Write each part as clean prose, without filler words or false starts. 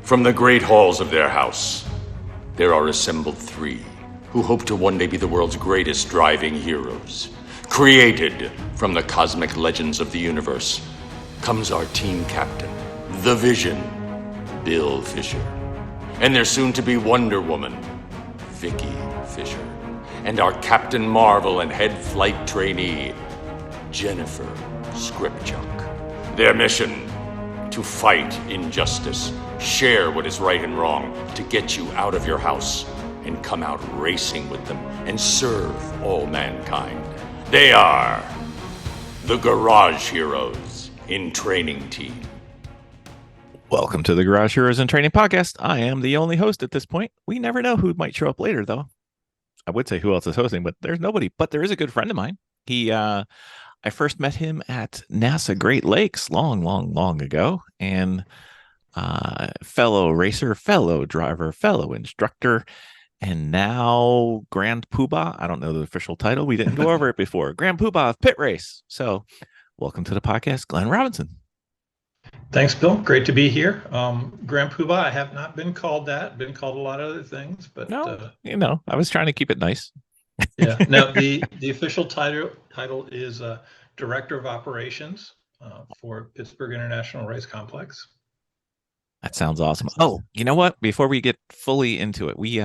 From the great halls of their house, there are assembled three who hope to one day be the world's greatest driving heroes. Created from the cosmic legends of the universe comes our team captain, the Vision, Bill Fisher, and their soon-to-be Wonder Woman, Vicky Fisher, and our Captain Marvel and head flight trainee, Jennifer Scripchuk. Their mission: to fight injustice, share what is right and wrong, to get you out of your house and come out racing with them and serve all mankind. They are the Garage Heroes in Training Team. Welcome to the Garage Heroes in Training podcast. I am the only host at this point. We never know who might show up later, though. I would say who else is hosting, but there's nobody. But there is a good friend of mine. I first met him at NASA Great Lakes long ago, and fellow racer, fellow driver, fellow instructor, and now Grand Poobah. I don't know the official title. We didn't go over it before. Grand Poobah of PittRace. So welcome to the podcast, Glenn Robinson. Thanks, Bill. Great to be here. Grand Poobah, I have not been called that. Been called a lot of other things, but no, I was trying to keep it nice. Yeah. Now the official title is Director of Operations for Pittsburgh International Race Complex. That sounds awesome. Oh, you know what? Before we get fully into it, we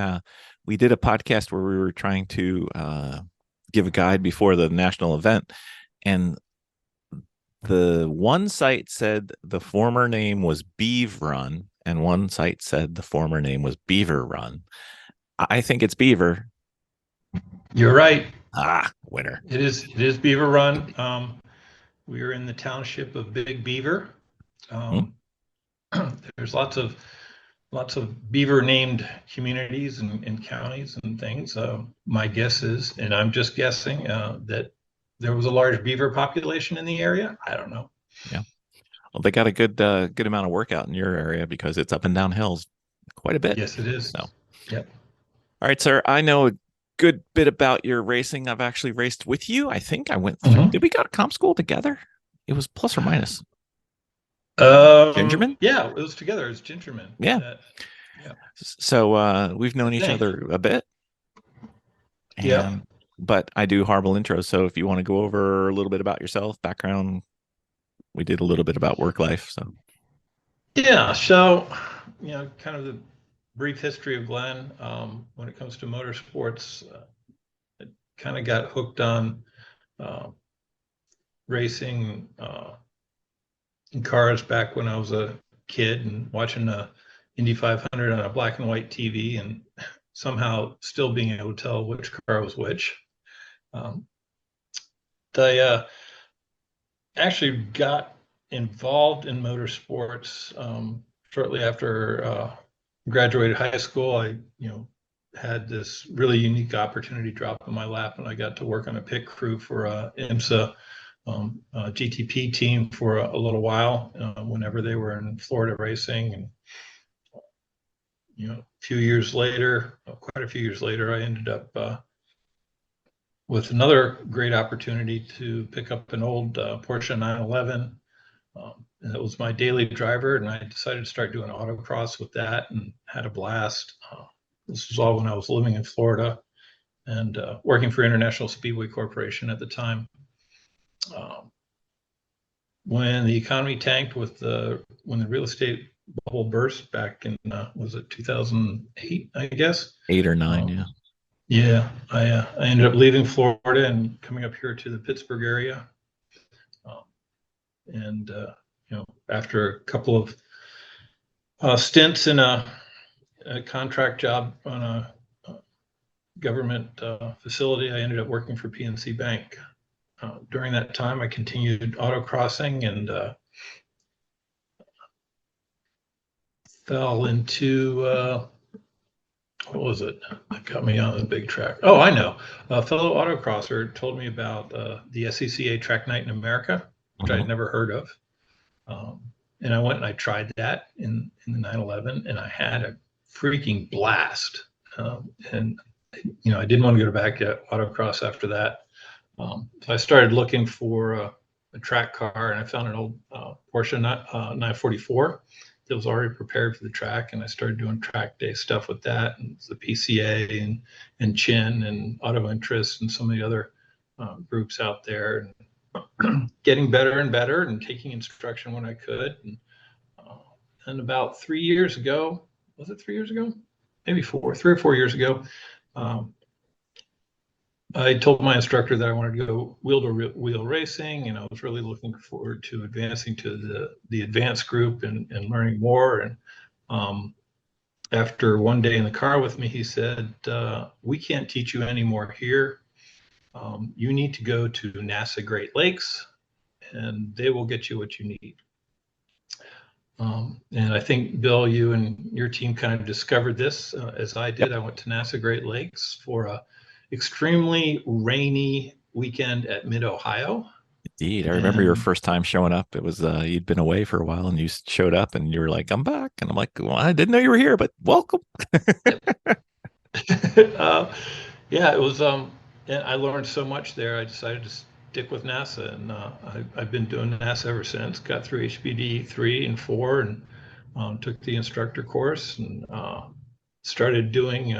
did a podcast where we were trying to give a guide before the national event, and the one site said the former name was Beav Run, and one site said the former name was Beaver Run. I think it's Beaver. You're right. Winner. It is Beaver Run. We are in the township of Big Beaver. There's lots of beaver named communities and counties and things. My guess is, and I'm just guessing, that there was a large beaver population in the area. I don't know. Yeah. Well, they got a good amount of workout in your area because it's up and down hills quite a bit. Yes, it is. So, yep. All right, sir. I know a good bit about your racing. I've actually raced with you. I think I went through. Did we go to comp school together? It was plus or minus. Gingerman? Yeah, it was together. It's Gingerman. Yeah. So we've known each other a bit. Yeah. But I do horrible intros. So if you want to go over a little bit about yourself, background, we did a little bit about work life. So yeah. So, kind of the brief history of Glenn. When it comes to motorsports, I kind of got hooked on racing in cars back when I was a kid and watching the Indy 500 on a black and white TV and somehow still being able to tell which car was which. I actually got involved in motorsports shortly after graduated high school. I had this really unique opportunity drop in my lap, and I got to work on a pit crew for IMSA GTP team for a little while whenever they were in Florida racing. And quite a few years later, I ended up with another great opportunity to pick up an old Porsche 911. And it was my daily driver, and I decided to start doing autocross with that and had a blast. This was all when I was living in Florida and working for International Speedway Corporation at the time. When the economy tanked when the real estate bubble burst back in, was it 2008, I guess? 8 or 9, yeah. I ended up leaving Florida and coming up here to the Pittsburgh area. After a couple of stints in a contract job on a government facility, I ended up working for PNC Bank. During that time, I continued autocrossing and fell into what was it? That got me on the big track. Oh, I know. A fellow autocrosser told me about the SCCA Track Night in America, which I'd never heard of. And I went and I tried that in the 911, and I had a freaking blast. And I didn't want to go back to autocross after that. So I started looking for a track car, and I found an old Porsche 944 that was already prepared for the track, and I started doing track day stuff with that, and the PCA and Chin and Auto Interest and some of the other groups out there, and getting better and better, and taking instruction when I could. And about 3 years ago, was it 3 years ago? Maybe 3 or 4 years ago, I told my instructor that I wanted to go wheel-to-wheel racing, and I was really looking forward to advancing to the advanced group and learning more. And after one day in the car with me, he said, "We can't teach you any more here. You need to go to NASA Great Lakes, and they will get you what you need." And I think, Bill, you and your team kind of discovered this as I did. Yep. I went to NASA Great Lakes for a extremely rainy weekend at Mid-Ohio. Indeed. I remember your first time showing up. It was you'd been away for a while and you showed up and you were like, "I'm back." And I'm like, "Well, I didn't know you were here, but welcome." Yeah, it was and I learned so much there. I decided to stick with NASA, and I've been doing NASA ever since. Got through HBD 3 and 4, and took the instructor course, and started doing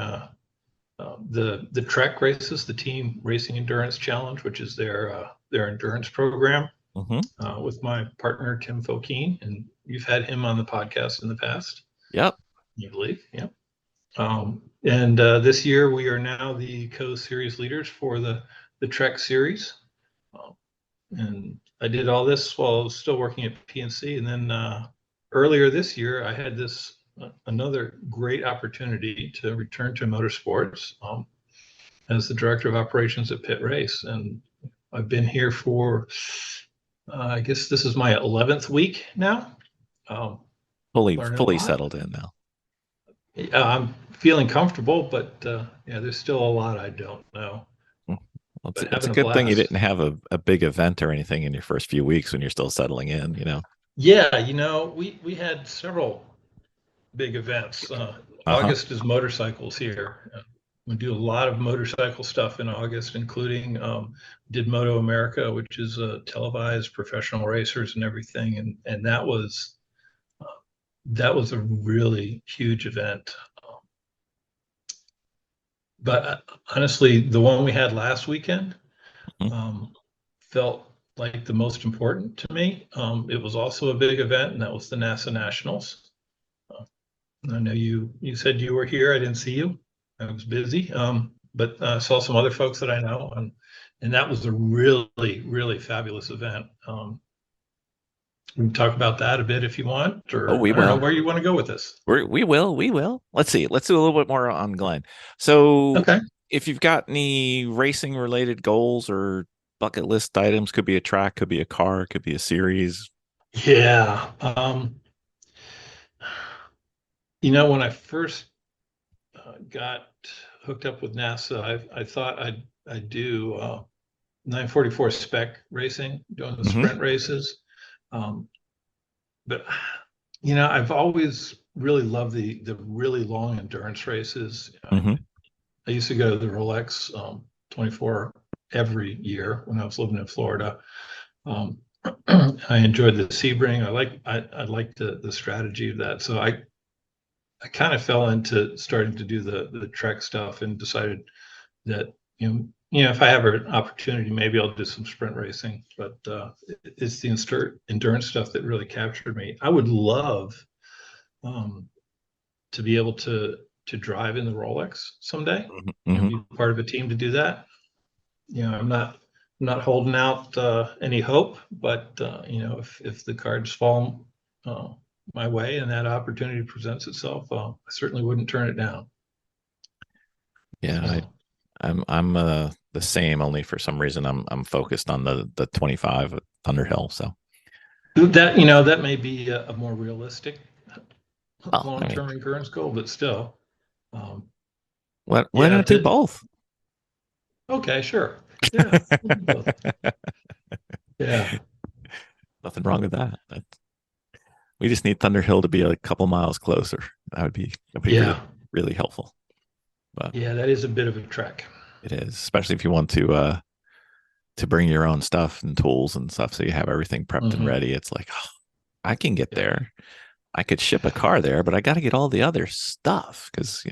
the TREC races, the Team Racing Endurance Challenge, which is their endurance program, with my partner Tim Fokine, and you've had him on the podcast in the past. Yep. You believe? Yep. And this year we are now the co-series leaders for the TREC series. And I did all this while I was still working at PNC, and then earlier this year I had this another great opportunity to return to motorsports as the director of operations at PittRace, and I've been here for I guess this is my 11th week now. Fully settled in now. I'm feeling comfortable, but yeah, there's still a lot I don't know. Well, it's a good thing you didn't have a big event or anything in your first few weeks when you're still settling in, you know. Yeah, we had several big events. August is motorcycles here. We do a lot of motorcycle stuff in August, including did Moto America, which is televised professional racers and everything, and that was a really huge event. But honestly, the one we had last weekend felt like the most important to me. It was also a big event, and that was the NASA Nationals. I know you said you were here. I didn't see you. I was busy, but I saw some other folks that I know, and that was a really, really fabulous event. We can talk about that a bit if you want, or we I don't know will. where you want to go with this. We will. Let's see. Let's do a little bit more on Glenn. So, Okay. If you've got any racing related goals or bucket list items, could be a track, could be a car, could be a series. Yeah. When I first got hooked up with NASA, I thought I'd do 944 spec racing, doing the sprint races. But I've always really loved the really long endurance races. I used to go to the Rolex 24 every year when I was living in Florida. I enjoyed the Sebring. I liked the strategy of that. So I kind of fell into starting to do the TREC stuff, and decided that if I have an opportunity, maybe I'll do some sprint racing. But it's the endurance stuff that really captured me. I would love to be able to drive in the Rolex someday, be part of a team to do that. I'm not holding out any hope, but if the cards fall my way and that opportunity presents itself, I certainly wouldn't turn it down. Yeah, so. I'm the same. Only for some reason I'm focused on the 25 at Thunderhill. So that may be a more realistic long-term endurance goal, but still. Why not do both? Okay, sure. Yeah. Yeah. Nothing wrong with that. We just need Thunderhill to be a couple miles closer. That would be really, really helpful. But yeah, that is a bit of a trek. It is, especially if you want to bring your own stuff and tools and stuff, so you have everything prepped and ready. It's like, I can get there. I could ship a car there, but I got to get all the other stuff because,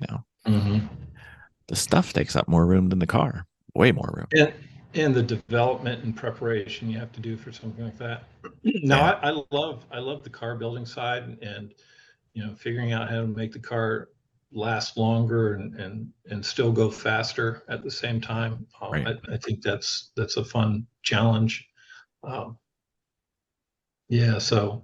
the stuff takes up more room than the car, way more room. And the development and preparation you have to do for something like that. Now, Yeah. I love the car building side, and figuring out how to make the car last longer and still go faster at the same time. Right. I think that's a fun challenge. Um, yeah, so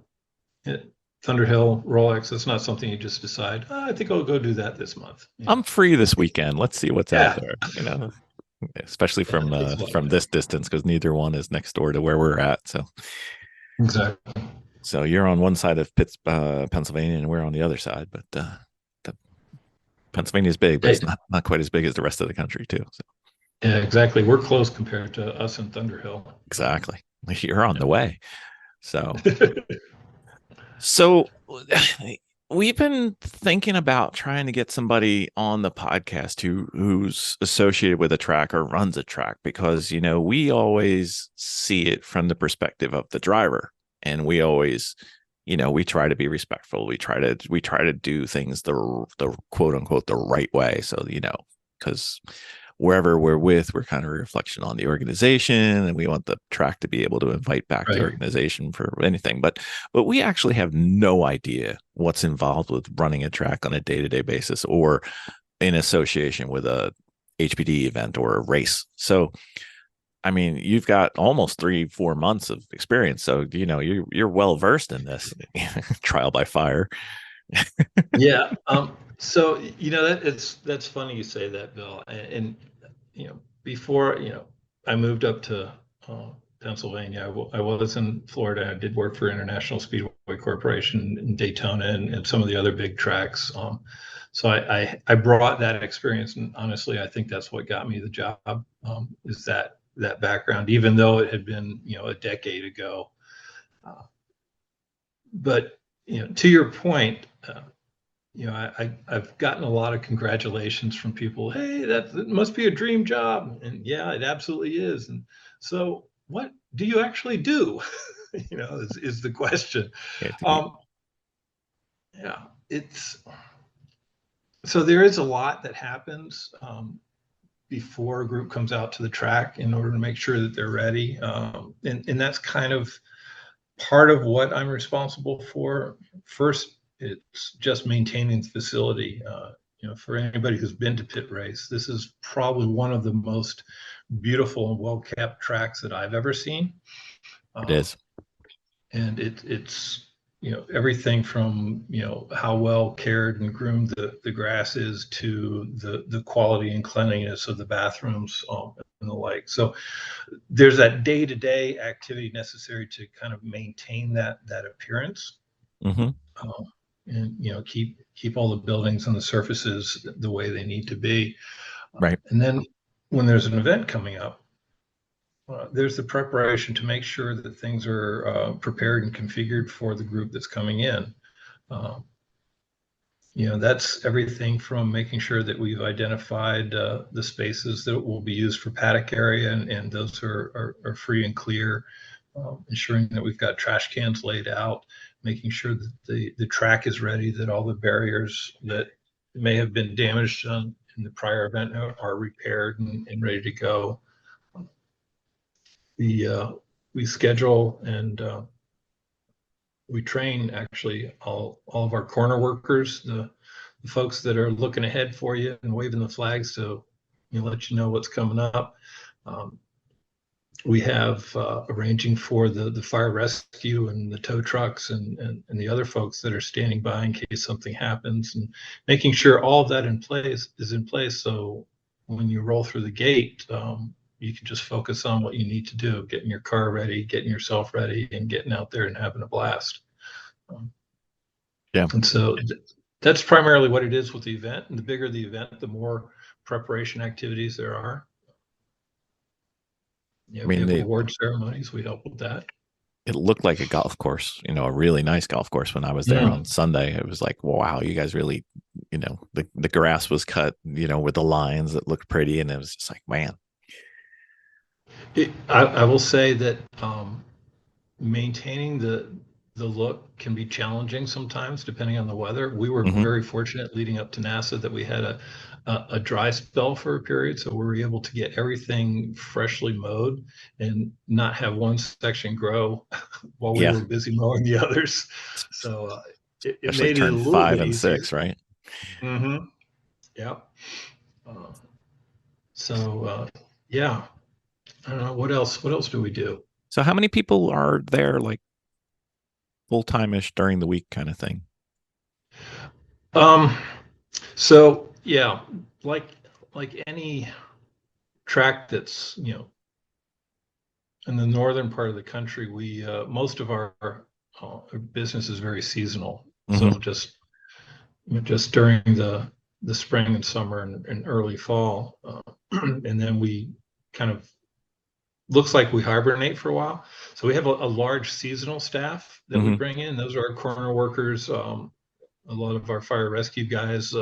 Thunderhill Rolex, it's not something you just decide, "Oh, I think I'll go do that this month." I'm free this weekend. Let's see what's out Yeah, there, especially yeah, it takes a lot of from this distance because neither one is next door to where we're at. So exactly. so you're on one side of Pennsylvania, and we're on the other side. But the Pennsylvania is big, but Yeah, it's not quite as big as the rest of the country too. So yeah, exactly. We're close compared to us in Thunderhill. exactly, you're on the way. So Yeah. so we've been thinking about trying to get somebody on the podcast who's associated with a track or runs a track because we always see it from the perspective of the driver, and we always we try to be respectful. We try to do things the quote unquote the right way. So because wherever we're with, we're kind of a reflection on the organization, and we want the track to be able to invite back the Right. organization for anything. But we actually have no idea what's involved with running a track on a day-to-day basis or in association with a HPD event or a race. So I mean, you've got almost 3-4 months of experience, so you're well versed in this trial by fire. Yeah. So that's funny you say that, Bill. And before I moved up to Pennsylvania, I was in Florida. I did work for International Speedway Corporation in Daytona and some of the other big tracks. So I brought that experience, and honestly, I think that's what got me the job. Is that background, even though it had been a decade ago. But to your point. I've gotten a lot of congratulations from people. Hey, that must be a dream job, and yeah, it absolutely is. And so, what do you actually do? Is the question. Um, yeah, it's so there is a lot that happens before a group comes out to the track in order to make sure that they're ready, and that's kind of part of what I'm responsible for. First, it's just maintaining the facility. For anybody who's been to Pit Race, this is probably one of the most beautiful and well kept tracks that I've ever seen. It Uh, is. and it's everything from how well cared and groomed the grass is to the quality and cleanliness of the bathrooms, and the like. So there's that day-to-day activity necessary to kind of maintain that appearance, Mm-hmm. um, and keep all the buildings and the surfaces the way they need to be. Right. And then when there's an event coming up, there's the preparation to make sure that things are prepared and configured for the group that's coming in. Um, that's everything from making sure that we've identified the spaces that will be used for paddock area, and those are free and clear, ensuring that we've got trash cans laid out, making sure that the track is ready, that all the barriers that may have been damaged in the prior event are repaired and ready to go. We schedule and we train actually all of our corner workers, the folks that are looking ahead for you and waving the flags to let you know what's coming up. Um, we have arranging for the fire rescue and the tow trucks and the other folks that are standing by in case something happens, and making sure all of that is in place. So when you roll through the gate, you can just focus on what you need to do, getting your car ready, getting yourself ready, and getting out there and having a blast. Yeah. And so that's primarily what it is with the event. And the bigger the event, the more preparation activities there are. I We mean, have award ceremonies. We help with that. it looked like a golf course, a really nice golf course when I was there on Sunday. It was like, wow, you guys really, the grass was cut, with the lines that looked pretty. And it was just like, man. I will say that maintaining look can be challenging sometimes depending on the weather. We were Hmm. very fortunate leading up to NASA that we had a dry spell for a period, so we were able to get everything freshly mowed and not have one section grow while we Yeah, were busy mowing the others. So it especially made it a turn little 5 bit and easier. 6, right? Mm-hmm. Yeah. Uh, so yeah, I don't know what else. What else do we do? So how many people are there, like full time-ish during the week kind of thing? Um, so yeah, like any track that's in the northern part of the country, we most of our business is very seasonal. Hmm. So just during the spring and summer and early fall, and then we kind of looks like we hibernate for a while. So we have a large seasonal staff that we Hmm. bring in. Those are our corner workers, a lot of our fire rescue guys,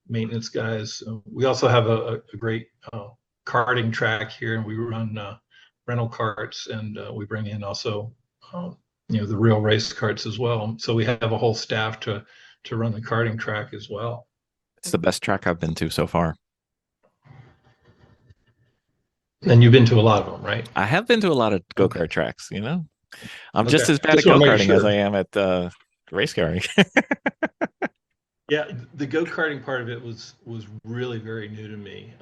maintenance guys. We also have a great karting track here, and we run rental carts, and we bring in also, um, the real race carts as well. So we have a whole staff to run the karting track as well. It's the best track I've been to so far. And you've been to a lot of them, right? I have been to a lot of Okay. go-kart tracks, I'm just Okay. as bad at Just want to make go-karting as I sure. am at race carring. Yeah, the go karting part of it was really very new to me.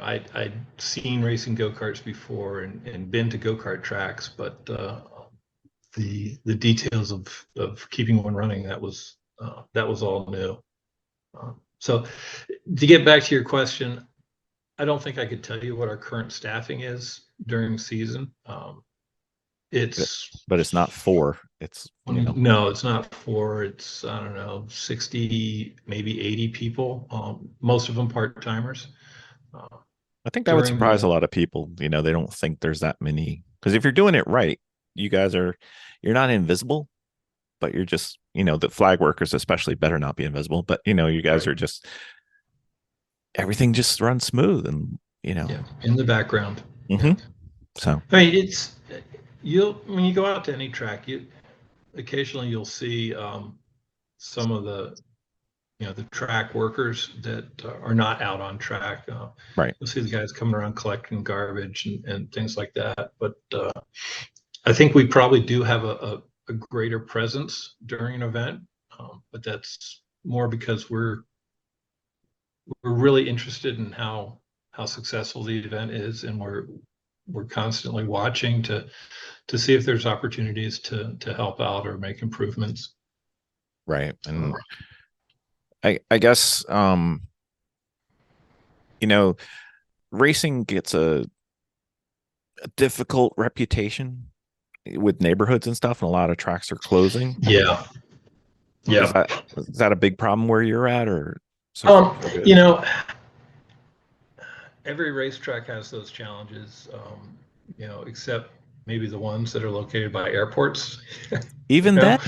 I'd seen racing go karts before and been to go kart tracks, but the details of keeping one running, that was all new. So to get back to your question, I don't think I could tell you what our current staffing is during season. It's But it's not 4. It's, No, it's not four. It's, I don't know, 60, maybe 80 people, most of them part timers. Uh, I think that would during surprise a the, lot of people. They don't think there's that many. Because if you're doing it right, you guys you're not invisible, but you're just, the flag workers especially better not be invisible. But, you guys right, are just, everything just runs smooth and. yeah, in the background. Yeah. Hmm. So, I mean, when you go out to any track, occasionally you'll see some of the track workers that are not out on track. right. You'll see the guys coming around collecting garbage and things like that. But I think we probably do have a greater presence during an event, but that's more because we're really interested in how successful the event is, and we're constantly watching to see if there's opportunities to help out or make improvements. Right. Uh, And I guess, you know, racing gets a difficult reputation with neighborhoods and stuff, and a lot of tracks are closing. yeah, Is yeah. that is that a big problem where you're at, or so far Um, so good? you know, every racetrack has those challenges, except maybe the ones that are located by airports. you Even know, then,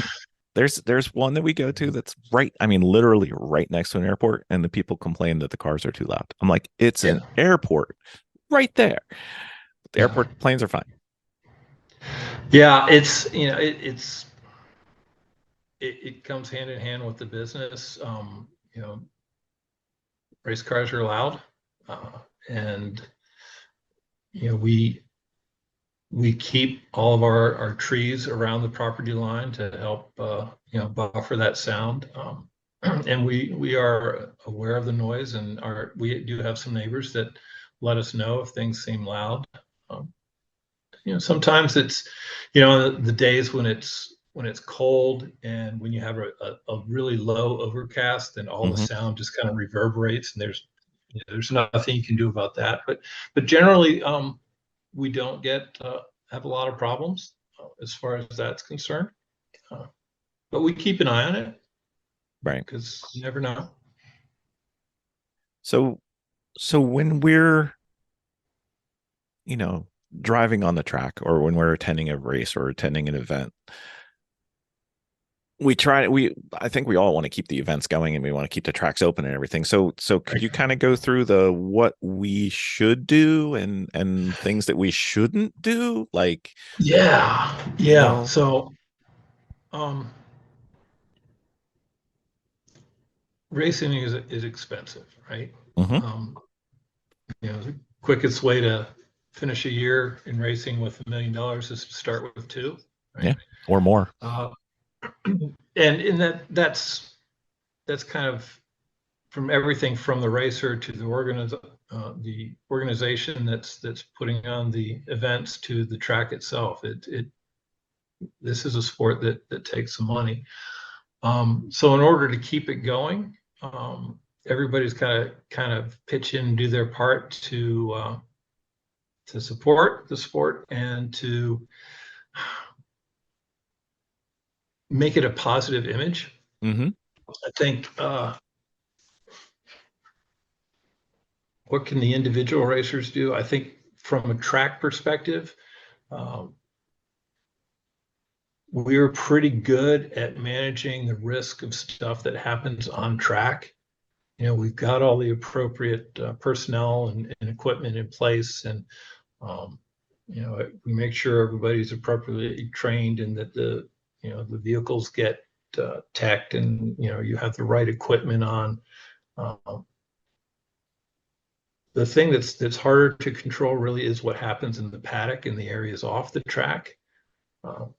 there's one that we go to that's right, I mean, literally right next to an airport, and the people complain that the cars are too loud. I'm like, it's yeah, an airport right there. The yeah, airport planes are fine. yeah. It's it comes hand in hand with the business. Race cars are loud, and we keep all of our trees around the property line to help buffer that sound. And we are aware of the noise, and we do have some neighbors that let us know if things seem loud. Um, sometimes it's the days when it's cold and when you have a really low overcast, and all the Hmm. sound just kind of reverberates, and there's nothing you can do about that. But generally, we don't have a lot of problems as far as that's concerned. Uh, but we keep an eye on it Right. because you never know. So when we're, you know, driving on the track, or when we're attending a race or attending an event, we I think we all want to keep the events going, and we want to keep the tracks open and everything. So could Right. you kind of go through the what we should do and things that we shouldn't do, like, Yeah, you yeah. know So um, racing is expensive, right? Mm-hmm. Um, the quickest way to finish a year in racing with $1 million is to start with two, Yeah, right? or more. And in that's kind of from everything from the racer to the organization that's putting on the events to the track itself. This is a sport that takes some money. So in order to keep it going, everybody's kind of pitch in and do their part to support the sport and to make it a positive image. Mm-hmm. I think what can the individual racers do? I think from a track perspective, um, we're pretty good at managing the risk of stuff that happens on track. We've got all the appropriate personnel and equipment in place, and um, we make sure everybody's appropriately trained and that the vehicles get teched, and you have the right equipment on. Um, the thing that's harder to control really is what happens in the paddock in the areas off the track. Um,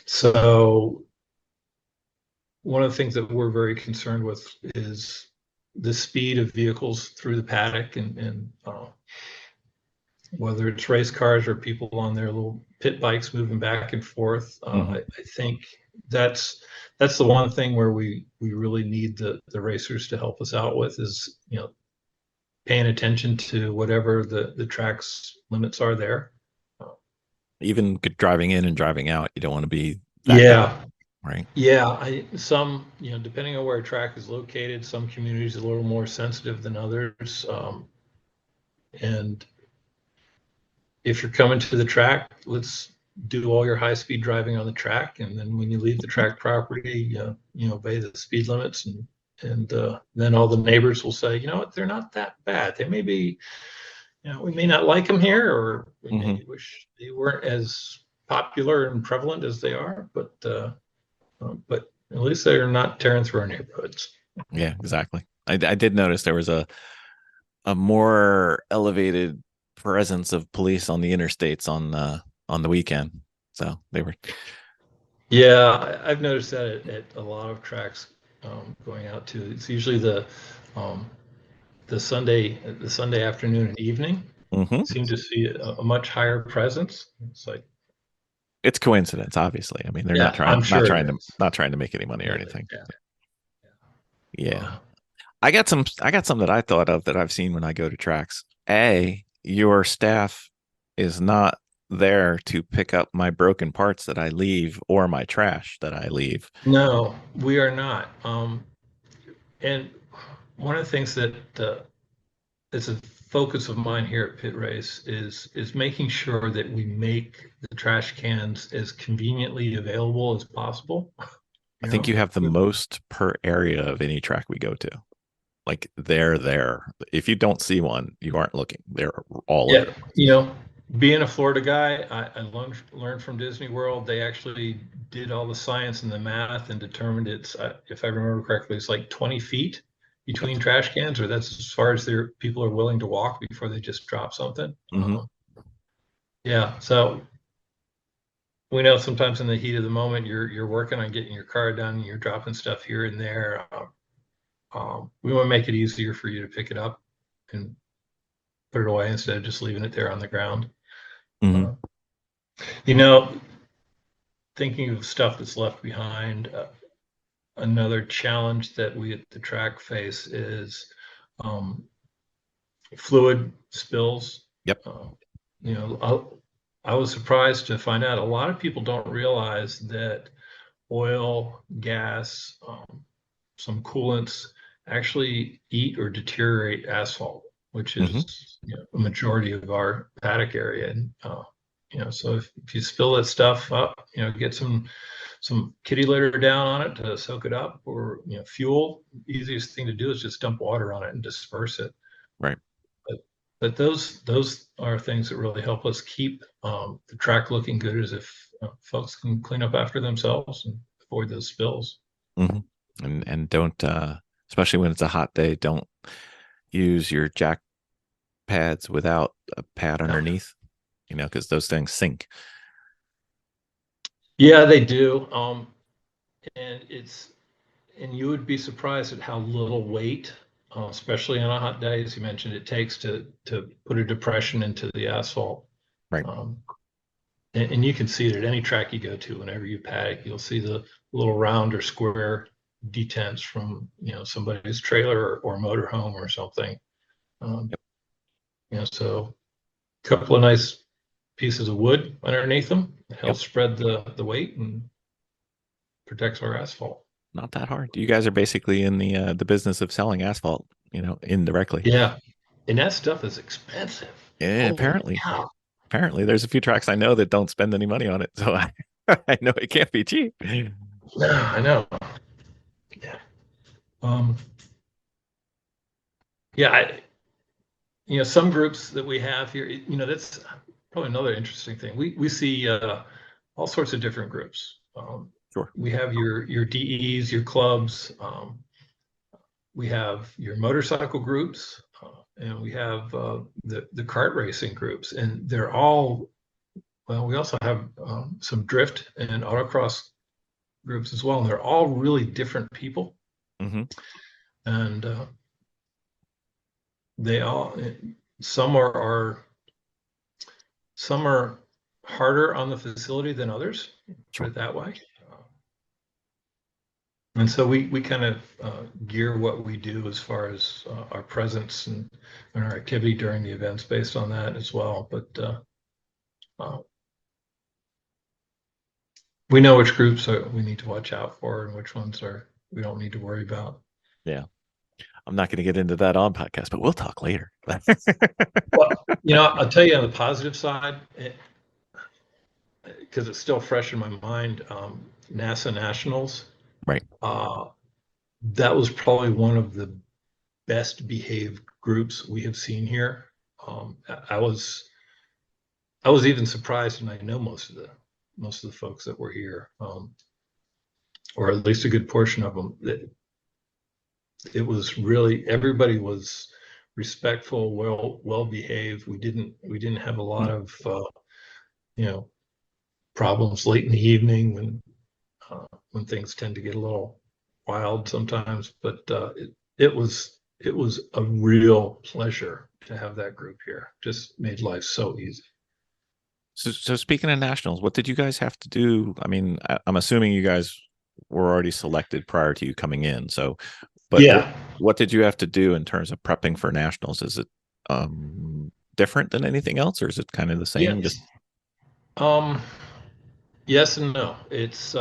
so one of the things that we're very concerned with is the speed of vehicles through the paddock, and whether it's race cars or people on their little pit bikes moving back and forth. I think that's the one thing where we really need the racers to help us out with is paying attention to whatever the track's limits are there. Even driving in and driving out, you don't want to be that guy, Yeah, right? yeah. Some depending on where a track is located, some communities are a little more sensitive than others, and if you're coming to the track, let's do all your high speed driving on the track, and then when you leave the track property, obey the speed limits, and then all the neighbors will say, you know what, they're not that bad. They may be, we may not like them here, or we Mm-hmm. may wish they weren't as popular and prevalent as they are, but at least they're not tearing through our neighborhoods. Yeah, exactly. I did notice there was a more elevated presence of police on the interstates on the weekend. So they were. Yeah, I've noticed that at a lot of tracks going out to. It's usually um, the Sunday afternoon and evening. Mm-hmm. Seem to see a much higher presence. It's like, It's coincidence, obviously. I mean, they're yeah, I'm sure it is. not trying to make any money or Yeah, anything. yeah. Yeah. I got some that I thought of that I've seen when I go to tracks. Your staff is not there to pick up my broken parts that I leave or my trash that I leave. No, we are not. And one of the things that is a focus of mine here at Pit Race is making sure that we make the trash cans as conveniently available as possible. I You think know, you have the most per area of any track we go to. Like they're there. If you don't see one, you aren't looking. They're all over yeah, the place. being a Florida guy, I learned from Disney World. They actually did all the science and the math and determined it's, if I remember correctly, it's like 20 feet Yep. between trash cans, or that's as far as their people are willing to walk before they just drop something. Mm-hmm. Yeah, so we know sometimes in the heat of the moment, you're working on getting your car done, you're dropping stuff here and there. We want to make it easier for you to pick it up and put it away instead of just leaving it there on the ground. Mm-hmm. Uh, you know, Thinking of stuff that's left behind, another challenge that we at the track face is um, fluid spills. Yep. Uh, you know, I was surprised to find out a lot of people don't realize that oil, gas, some coolants actually eat or deteriorate asphalt, which Mm-hmm. is a majority of our paddock area. And so if you spill that stuff up, get some kitty litter down on it to soak it up, or fuel. The easiest thing to do is just dump water on it and disperse it. Right. But those are things that really help us keep the track looking good, as if folks can clean up after themselves and avoid those spills. Mm-hmm. And don't, especially when it's a hot day, don't use your jack pads without a pad underneath, because those things sink. Yeah, they do. And you would be surprised at how little weight, especially on a hot day, as you mentioned, it takes to put a depression into the asphalt. Right. Um, and you can see it at any track you go to. Whenever you paddock, you'll see the little round or square detents from somebody's trailer or motorhome or something. Um, so a couple of nice pieces of wood underneath them Yep. helps spread the weight and protects our asphalt. Not that hard. You guys are basically in the business of selling asphalt, indirectly. Yeah, and that stuff is expensive. Yeah, Holy apparently. cow! Apparently, there's a few tracks I know that don't spend any money on it, so I know it can't be cheap. No, I know. Yeah. Um, yeah, some groups that we have here, that's probably another interesting thing. We see all sorts of different groups. Sure. We have your DEs, your clubs. We have your motorcycle groups, and we have the kart racing groups, and they're all well. We also have some drift and autocross groups as well, and they're all really different people, Mm-hmm. and they all some are harder on the facility than others, put Sure. it that way. And so we kind of gear what we do as far as our presence and our activity during the events based on that as well. But uh, we know which groups we need to watch out for and which ones we don't need to worry about. Yeah. I'm not going to get into that on podcast, but we'll talk later. Well, I'll tell you on the positive side, because it's still fresh in my mind, NASA Nationals. Right. That was probably one of the best behaved groups we have seen here. I was even surprised, and I know most of the folks that were here, or at least a good portion of them. It was really, everybody was respectful, well behaved. We didn't have a lot of problems late in the evening when things tend to get a little wild sometimes. But it was a real pleasure to have that group here. Just made life so easy. So speaking of nationals, what did you guys have to do? I mean, I'm assuming you guys were already selected prior to you coming in. So, but Yeah. what did you have to do in terms of prepping for nationals? Is it different than anything else, or is it kind of the same? Yes. Yes and no. It's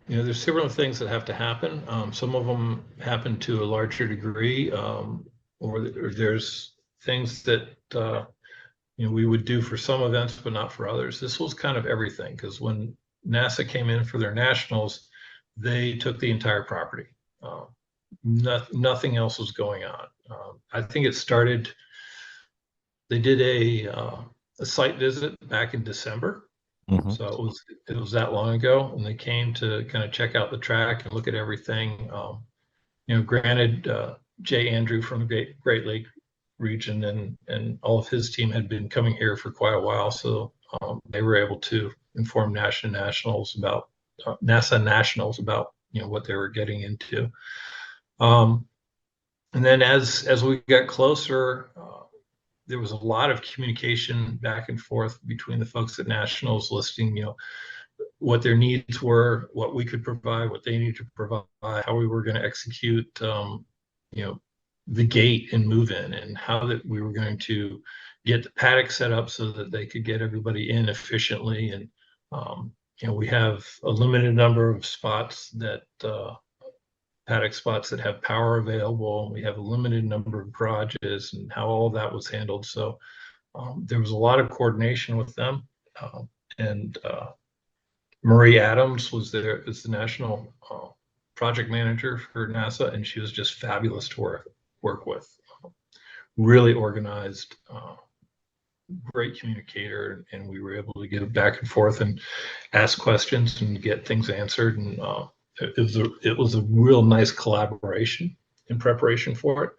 there's several things that have to happen. Some of them happen to a larger degree, or there's things that we would do for some events, but not for others. This was kind of everything, because when NASA came in for their nationals, they took the entire property. Nothing else was going on. I think it started. They did a site visit back in December, Mm-hmm. so it was that long ago, and they came to kind of check out the track and look at everything. Granted, Jay Andrew from the Great Lake region and all of his team had been coming here for quite a while, so they were able to inform NASA Nationals about what they were getting into. And then as we got closer, there was a lot of communication back and forth between the folks at Nationals, listing what their needs were, what we could provide, what they needed to provide, how we were going to execute the gate and move in, and how that we were going to get the paddock set up so that they could get everybody in efficiently. And we have a limited number of spots that paddock spots that have power available. We have a limited number of garages, and how all of that was handled. So there was a lot of coordination with them, and Marie Adams was there as the national project manager for NASA, and she was just fabulous to work with. really organized, great communicator, and we were able to get back and forth and ask questions and get things answered. And it was a real nice collaboration in preparation for it.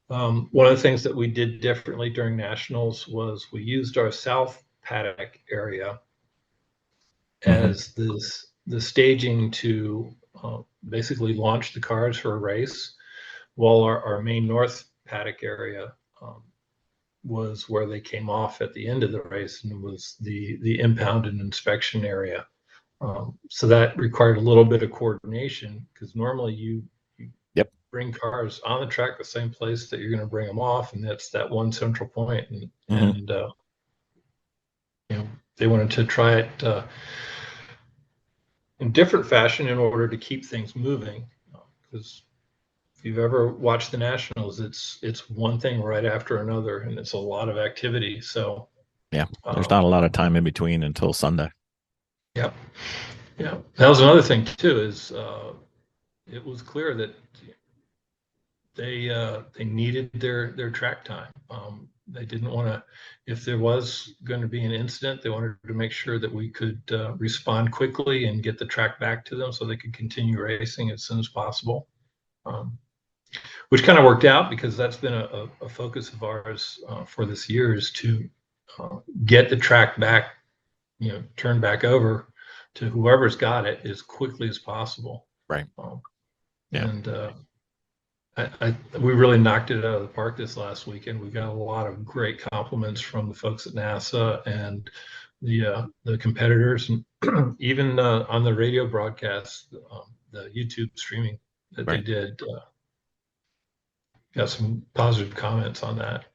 One of the things that we did differently during nationals was we used our south paddock area as the staging to basically launch the cars for a race, while our main north paddock area was where they came off at the end of the race and was the impound and inspection area. So that required a little bit of coordination, because normally you bring cars on the track the same place that you're going to bring them off, and that's that one central point. And they wanted to try it in different fashion in order to keep things moving. Because if you've ever watched the nationals, it's one thing right after another, and it's a lot of activity. So there's not a lot of time in between until Sunday. Yeah. That was another thing too. Is it was clear that they needed their track time. They didn't want to, if there was going to be an incident, they wanted to make sure that we could respond quickly and get the track back to them so they could continue racing as soon as possible. Which kind of worked out, because that's been a focus of ours for this year, is to get the track back, turned back over to whoever's got it as quickly as possible. Right. And we really knocked it out of the park this last weekend. We got a lot of great compliments from the folks at NASA and the competitors, and even on the radio broadcast, the YouTube streaming that they did. Got some positive comments on that.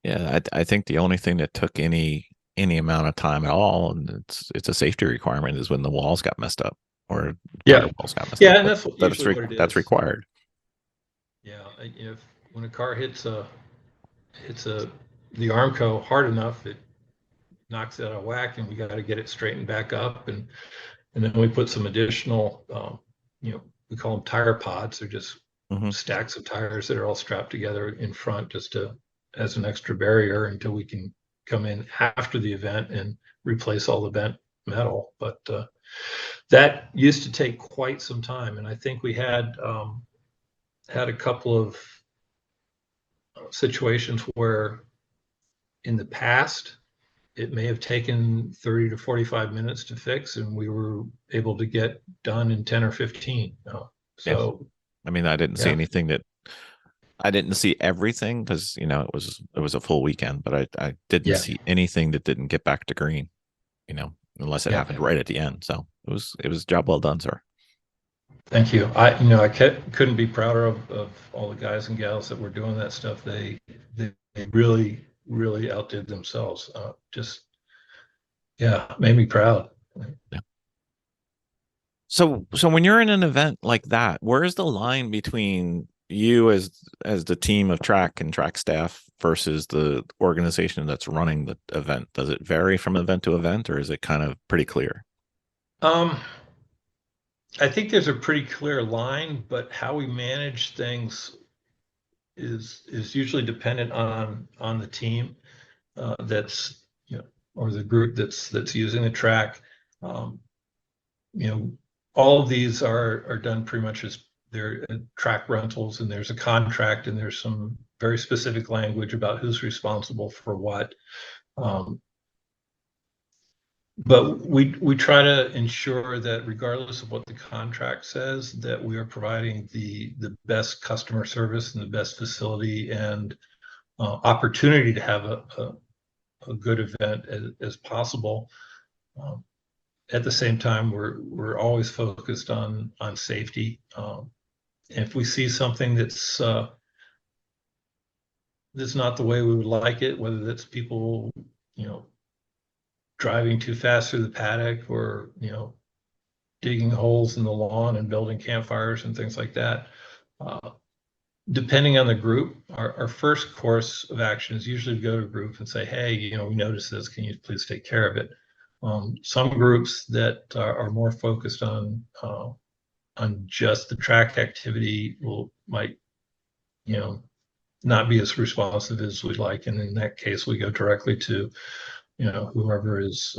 Yeah, I think the only thing that took any amount of time at all, and it's a safety requirement, is when the walls got messed up, or walls got messed up. And that's what it is. That's required. Yeah, when a car hits the Armco hard enough, it knocks it out of whack, and we got to get it straightened back up, and then we put some additional, we call them tire pods. They're just stacks of tires that are all strapped together in front, just as an extra barrier until we can come in after the event and replace all the bent metal. But that used to take quite some time, and I think we had a couple of situations where in the past it may have taken 30 to 45 minutes to fix, and we were able to get done in 10 or 15. I mean, I didn't see anything I didn't see everything, because it was a full weekend, but I didn't see anything that didn't get back to green, unless it happened right at the end. So it was job well done, sir. Thank you. I couldn't be prouder of all the guys and gals that were doing that stuff. They really, really outdid themselves. Made me proud. Yeah. So when you're in an event like that, where's the line between you as the team of track and track staff versus the organization that's running the event? Does it vary from event to event, or is it kind of pretty clear? I think there's a pretty clear line, but how we manage things is usually dependent on the team that's or the group that's using the track. All of these are done pretty much as they're track rentals, and there's a contract, and there's some very specific language about who's responsible for what. But we try to ensure that regardless of what the contract says, that we are providing the best customer service and the best facility and opportunity to have a good event as possible. At the same time, we're always focused on safety. If we see something that's not the way we would like it, whether that's people, driving too fast through the paddock, or digging holes in the lawn and building campfires and things like that. Depending on the group, our first course of action is usually to go to a group and say, hey, we noticed this. Can you please take care of it? Some groups that are more focused on just the track activity might not be as responsive as we'd like. And in that case, we go directly to, whoever is,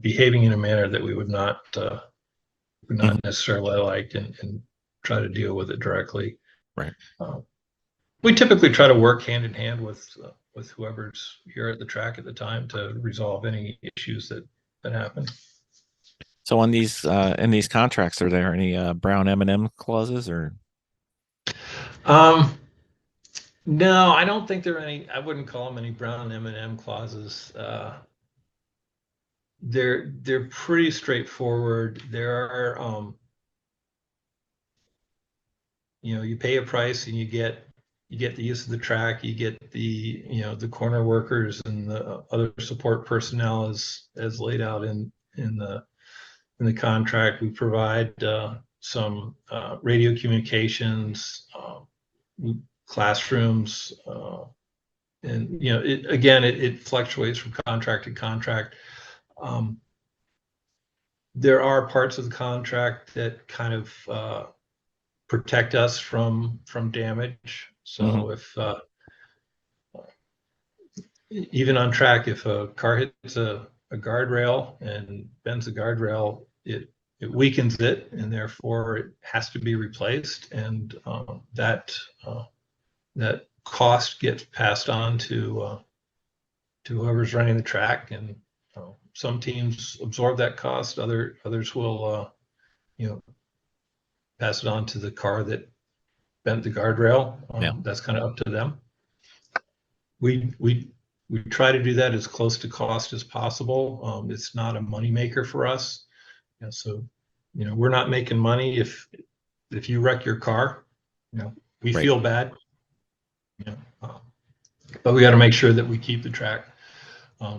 behaving in a manner that we would not Mhm. necessarily like, and try to deal with it directly. Right. We typically try to work hand in hand with whoever's here at the track at the time to resolve any issues that happen. So on these in these contracts, are there any brown M&M clauses or? Um, no, I don't think there are any. I wouldn't call them any brown M&M clauses. They're pretty straightforward. There are, you pay a price and you get the use of the track, you get the corner workers and the other support personnel as laid out in the contract. We provide some radio communications, classrooms, and it fluctuates from contract to contract. There are parts of the contract that kind of protect us from damage. So Mhm. if even on track, if a car hits a guardrail and bends the guardrail, it weakens it, and therefore it has to be replaced, and that cost gets passed on to whoever's running the track. And some teams absorb that cost, others will pass it on to the car that bent the guardrail. Yeah. That's kind of up to them. We try to do that as close to cost as possible. It's not a moneymaker for us. So, we're not making money if you wreck your car. We Right. feel bad. But we got to make sure that we keep the track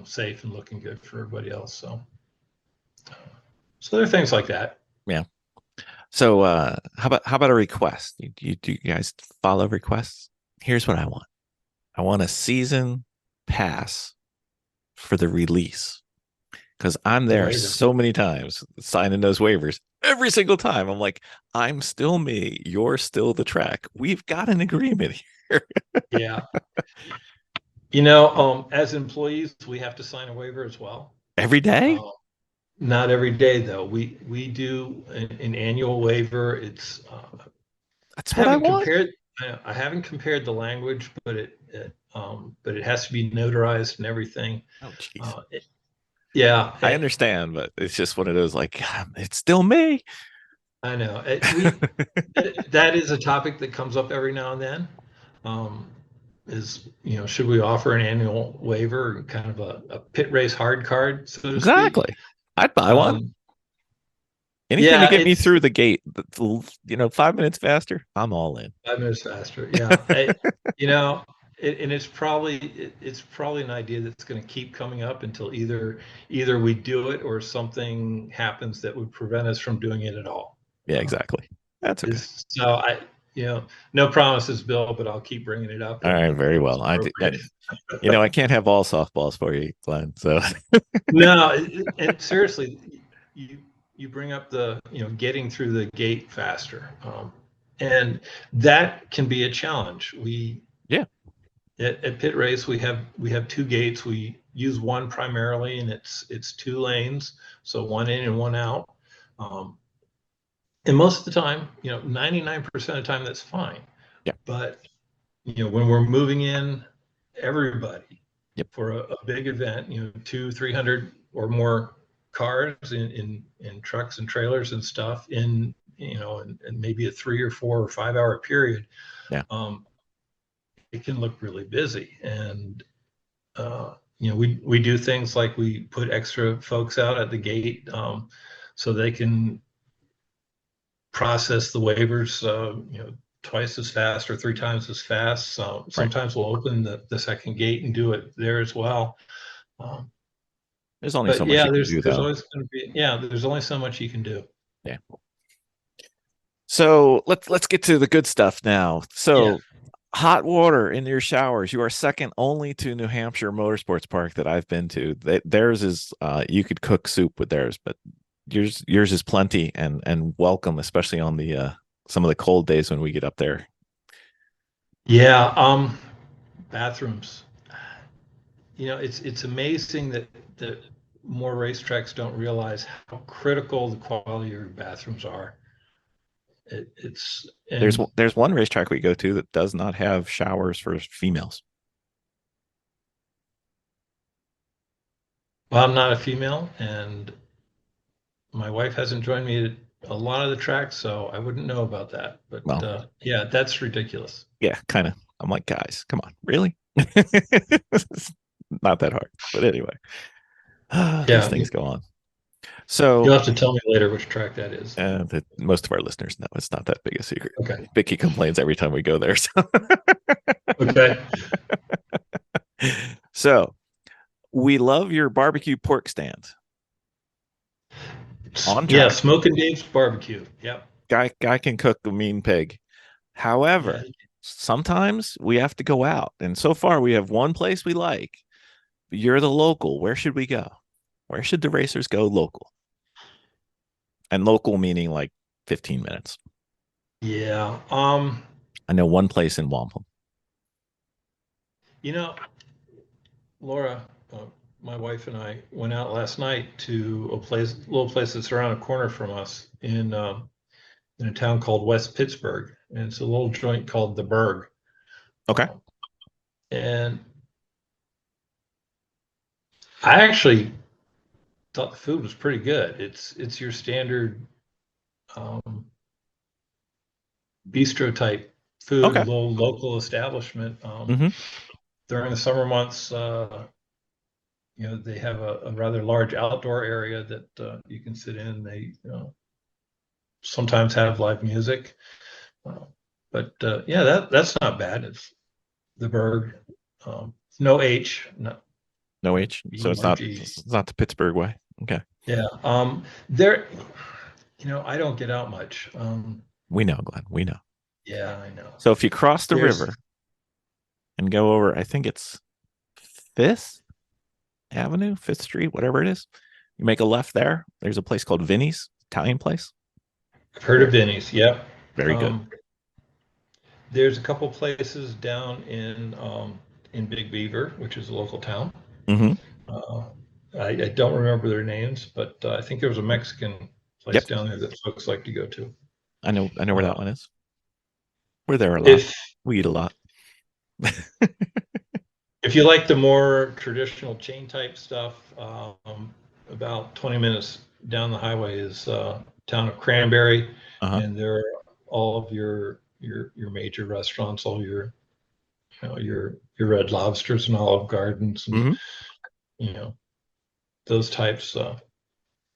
safe and looking good for everybody else. So there are things like that. Yeah. So how about a request? Do you guys follow requests? Here's what I want. I want a season pass for the release, because I'm there Waiver. so many times signing those waivers. Every single time I'm like, I'm still me, you're still the track. We've got an agreement here. Yeah. As employees, we have to sign a waiver as well. Every day? Not every day, though. We do an annual waiver. It's That's what I want. I haven't compared the language, but it has to be notarized and everything. Oh, jeez. Yeah, I understand, but it's just one of those like, it's still me. I know. That is a topic that comes up every now and then. Should we offer an annual waiver, kind of a pit race hard card, so to speak? Exactly. I'd buy one. Anything Yeah, to get me through the gate, 5 minutes faster, I'm all in. 5 minutes faster. Yeah. And it's probably an idea that's going to keep coming up until either we do it or something happens that would prevent us from doing it at all. Yeah, exactly. That's okay. So no promises, Bill, but I'll keep bringing it up. All right, very well. I can't have all softballs for you, Glenn. So no, and seriously, you bring up the getting through the gate faster, and that can be a challenge. At Pit Race, we have two gates. We use one primarily, and it's 2 lanes, so one in and one out. And most of the time, 99% of the time, that's fine. Yeah. But when we're moving in everybody for a big event, 200-300 or more cars in trucks and trailers and stuff in and maybe a 3 or 4 or 5 hour period. Yeah. It can look really busy. And we do things like we put extra folks out at the gate so they can process the waivers twice as fast or 3 times as fast. So sometimes we'll open the second gate and do it there as well. There's only so much you can do, there's though. always going to be there's only so much you can do. Yeah. So let's get to the good stuff now. So hot water in your showers. You are second only to New Hampshire Motorsports Park that I've been to. Theirs is you could cook soup with theirs, but yours is plenty and welcome, especially on the some of the cold days when we get up there. Yeah, bathrooms. It's amazing that more racetracks don't realize how critical the quality of your bathrooms are. It's and There's one racetrack we go to that does not have showers for females. well, I'm not a female, and my wife hasn't joined me at a lot of the tracks, so I wouldn't know about that. But Well, yeah, that's ridiculous. yeah, kind of. I'm like, guys, come on, really? It's not that hard. But anyway, these Yeah, things go on. you'll So have to tell me later which track that is. most of our listeners know it's not that big a secret. Okay. Vicky complains every time we go there. So, Okay. so we love your barbecue pork stand on Yeah, track. Smoking Dave's barbecue. Yep. Guy can cook a mean pig. Yeah. However, sometimes we have to go out, and so far we have one place we like. You're the local. Where should we go? Where should the racers go local? And local meaning like 15 minutes. Yeah. I know one place in Wampum. You know, Laura, my wife and I went out last night to little place that's around a corner from us in a town called West Pittsburgh, and it's a little joint called the Berg. Okay. And I actually thought the food was pretty good. It's your standard um, bistro type food, a Okay. little local establishment. Mm-hmm. During the summer months, they have a rather large outdoor area that you can sit in. They sometimes have live music, uh, but yeah, that's not bad. It's the Berg, no H, not No H. So BURG. it's not the Pittsburgh way. Okay. Yeah, there. I don't get out much. We know, Glenn. We know. Yeah, I know. So if you cross the There's river and go over, I think it's Fifth Avenue, Fifth Street, whatever it is, you make a left there. There's a place called Vinny's, Italian place. I've heard of Vinny's. Yep. Very good. There's a couple places down in Big Beaver, which is a local town. Mm-hmm. Uh, I don't remember their names, but I think there was a Mexican place Yep. down there that folks like to go to. I know where that one is. We're there a lot. If We eat a lot. if you like the more traditional chain type stuff, about 20 minutes down the highway is town of Cranberry, Uh-huh. and there are all of your major restaurants, all your Red Lobsters and Olive Gardens, and Mm-hmm. Those types.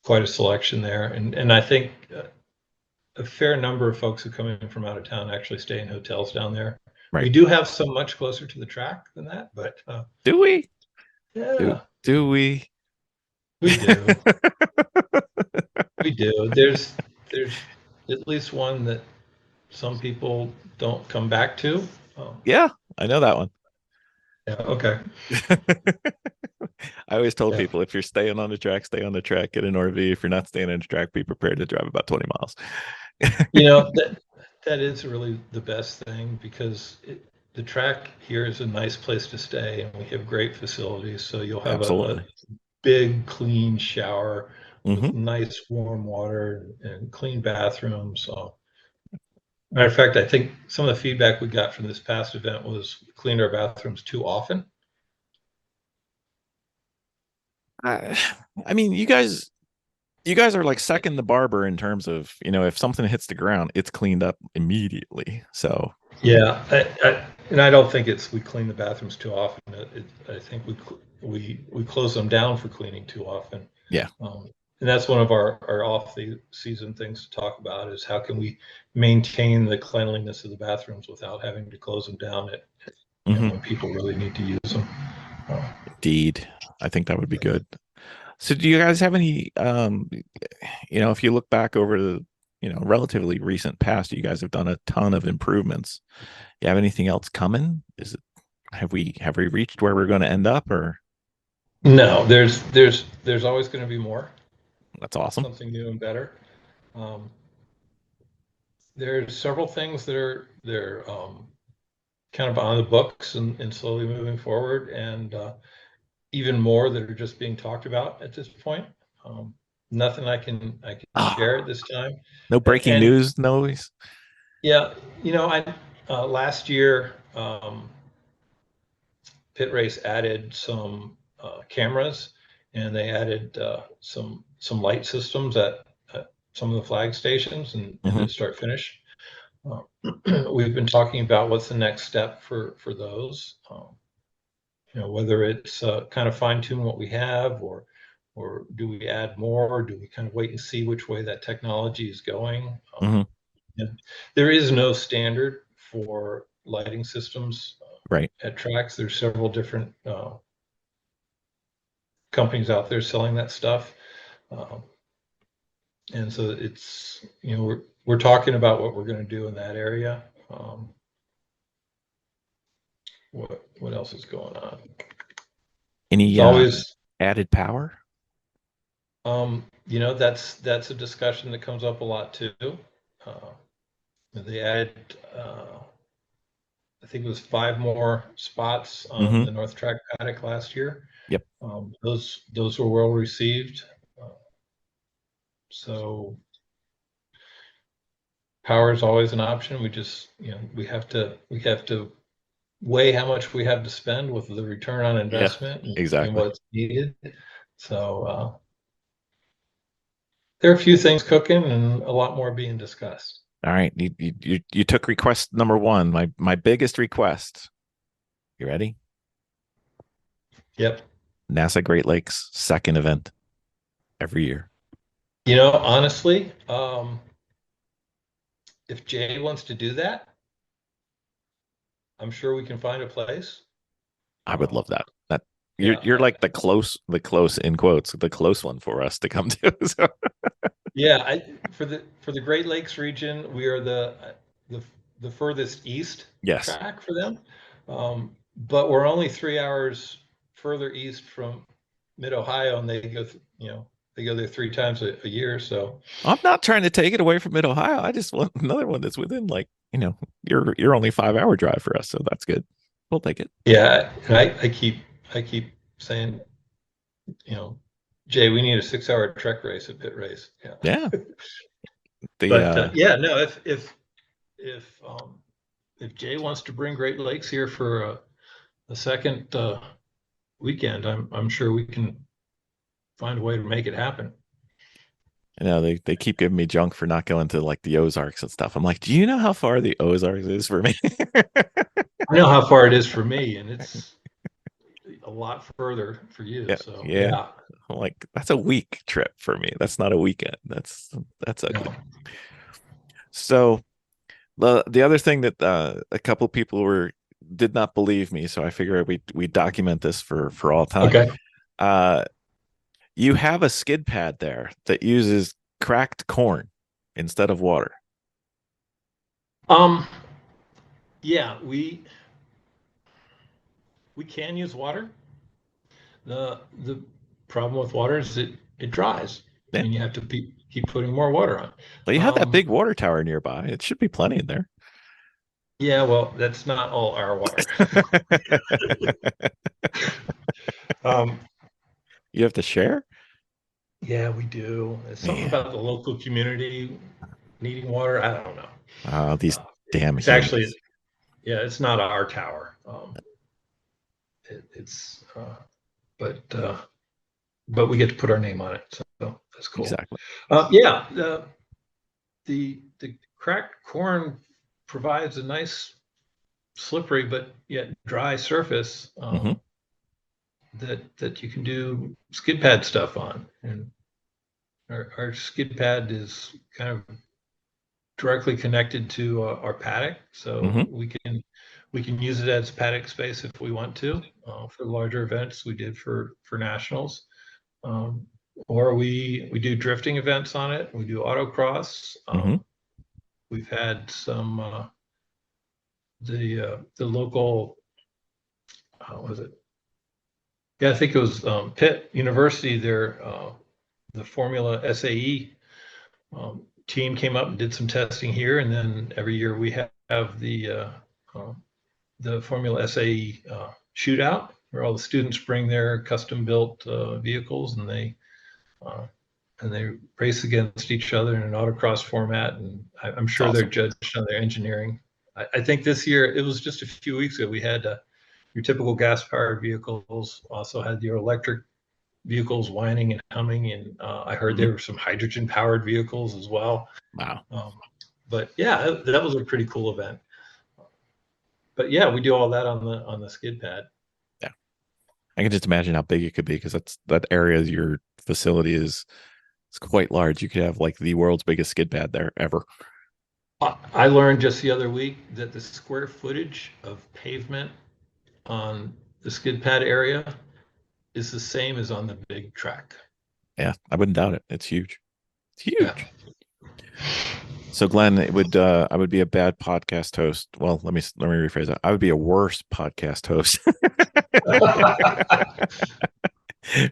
Quite a selection there, and I think a fair number of folks who come in from out of town actually stay in hotels down there. Right. We do have some much closer to the track than that, but do we? yeah, Do we? we do. We do. There's at least one that some people don't come back to. Yeah, I know that one. Yeah. Okay. I always told Yeah. people if you're staying on the track, stay on the track, get an RV. If you're not staying on the track, be prepared to drive about 20 miles. That is really the best thing because the track here is a nice place to stay, and we have great facilities. So you'll have a big, clean shower with nice warm water and clean bathrooms. So, matter of fact, I think some of the feedback we got from this past event was we cleaned our bathrooms too often. I mean, you guys are like second the barber in terms of, if something hits the ground, it's cleaned up immediately. So yeah, and I don't think we clean the bathrooms too often. I think we close them down for cleaning too often. Yeah. And that's one of our off the season things to talk about is how can we maintain the cleanliness of the bathrooms without having to close them down when people really need to use them. Indeed. I think that would be good. So do you guys have any, if you look back over the, relatively recent past, you guys have done a ton of improvements. You have anything else coming? Have we reached where we're going to end up, or? No, there's always going to be more. That's awesome. Something new and better. There's several things that are kind of on the books and slowly moving forward, and even more that are just being talked about at this point. Nothing I can share at this time. No breaking And news, no. yeah, I last year PittRace added some cameras, and they added some light systems at some of the flag stations and Mhm. the start finish. We've been talking about what's the next step for those. Whether it's kind of fine tune what we have, or do we add more, or do we kind of wait and see which way that technology is going? Mhm. And there is no standard for lighting systems Right. at tracks. There's several different companies out there selling that stuff, and so it's we're talking about what we're going to do in that area. What else is going on? Any It's always added power? that's a discussion that comes up a lot too. They added I think it was 5 more spots on Mhm. the North Track paddock last year. Yep. Those were well received. So power is always an option. We just we have to weigh how much we have to spend with the return on Yeah, investment and exactly. what's needed. So there are a few things cooking and a lot more being discussed. All right. You took request number one, my biggest request. You ready? Yep. NASA Great Lakes second event every year. Honestly, if Jay wants to do that, I'm sure we can find a place. I would love that. That Yeah, you're like the close in quotes, the close one for us to come to. So, yeah. For the Great Lakes region, we are the the furthest east yes. track for them, but we're only 3 hours further east from Mid Ohio, and they go there 3 times a year. So I'm not trying to take it away from Mid Ohio. I just want another one that's within like, you're only 5 hour drive for us, so that's good. We'll take it. yeah, and I keep saying, Jay, we need a 6 hour trek race at PittRace. Yeah. Yeah. The But yeah, no, if Jay wants to bring Great Lakes here for a second weekend, I'm sure we can find a way to make it happen. they keep giving me junk for not going to like the Ozarks and stuff. I'm like, do you know how far the Ozarks is for me? I know how far it is for me, and it's a lot further for you. Yeah, So yeah. yeah, I'm like, that's a week trip for me. That's not a weekend. That's ugly. no, So the other thing that a couple people did not believe me, so I figure we document this for all time. okay. Uh, you have a skid pad there that uses cracked corn instead of water. Um, yeah, we can use water. The problem with water is it dries, Yeah, and you have to keep putting more water on. but you have that Um, big water tower nearby. It should be plenty in there. yeah, well, that's not all our water. Um, You have to share. yeah, we do. It's something Man, about the local community needing water. I don't know. these Uh, damn it's actually, humans. yeah, it's not our tower. It's but we get to put our name on it, so that's cool. Exactly. Yeah, the cracked corn provides a nice slippery but yet dry surface Hmm. that you can do skid pad stuff on. And our skid pad is kind of directly connected to our paddock, so Hmm. we can use it as paddock space if we want to for larger events. We did for nationals, um, or we do drifting events on it. We do autocross. Hmm. We've had some the local, how was it? Yeah, I think it was Pitt University. The Formula SAE team came up and did some testing here, and then every year we have the the Formula SAE shootout, where all the students bring their custom-built vehicles and they race against each other in an autocross format. And I'm sure they're awesome. judged on their engineering. I think this year, it was just a few weeks ago, we had your typical gas-powered vehicles, also had your electric vehicles whining and humming, and I heard there were some hydrogen-powered vehicles as well. Wow. But yeah, that was a pretty cool event. But yeah, we do all that on the skid pad. Yeah, I can just imagine how big it could be, because that area of your facility is quite large. You could have like the world's biggest skid pad there ever. I learned just the other week that the square footage of pavement on the skid pad area is the same as on the big track. Yeah, I wouldn't doubt it. It's huge. It's huge. Yeah. So Glenn, I would be a bad podcast host. Well, let me rephrase that. I would be a worse podcast host.